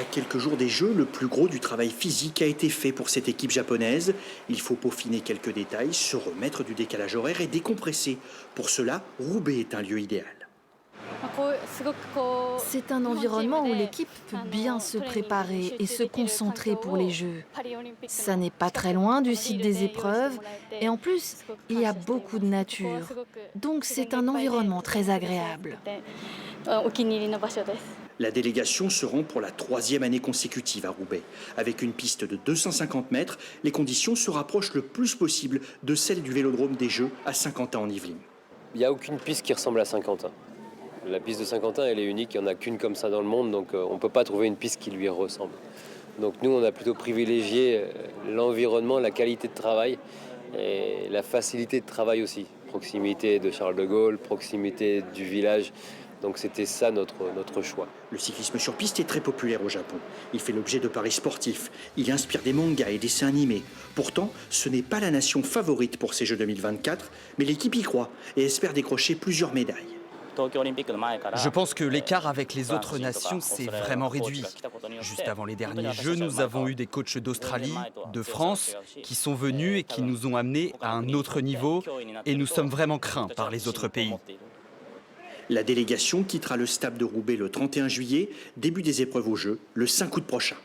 À quelques jours des Jeux, le plus gros du travail physique a été fait pour cette équipe japonaise. Il faut peaufiner quelques détails, se remettre du décalage horaire et décompresser. Pour cela, Roubaix est un lieu idéal. C'est un environnement où l'équipe peut bien se préparer et se concentrer pour les Jeux. Ça n'est pas très loin du site des épreuves et en plus, il y a beaucoup de nature. Donc c'est un environnement très agréable. La délégation se rend pour la troisième année consécutive à Roubaix. Avec une piste de 250 mètres, les conditions se rapprochent le plus possible de celles du Vélodrome des Jeux à Saint-Quentin en Yvelines. Il n'y a aucune piste qui ressemble à Saint-Quentin. La piste de Saint-Quentin, elle est unique, il n'y en a qu'une comme ça dans le monde, donc on ne peut pas trouver une piste qui lui ressemble. Donc nous, on a plutôt privilégié l'environnement, la qualité de travail et la facilité de travail aussi. Proximité de Charles de Gaulle, proximité du village. Donc c'était ça notre choix. Le cyclisme sur piste est très populaire au Japon. Il fait l'objet de paris sportifs. Il inspire des mangas et dessins animés. Pourtant, ce n'est pas la nation favorite pour ces Jeux 2024, mais l'équipe y croit et espère décrocher plusieurs médailles. Je pense que l'écart avec les autres nations s'est vraiment réduit. Juste avant les derniers Jeux, nous avons eu des coachs d'Australie, de France, qui sont venus et qui nous ont amenés à un autre niveau, et nous sommes vraiment craints par les autres pays. La délégation quittera le stade de Roubaix le 31 juillet, début des épreuves aux Jeux, le 5 août prochain.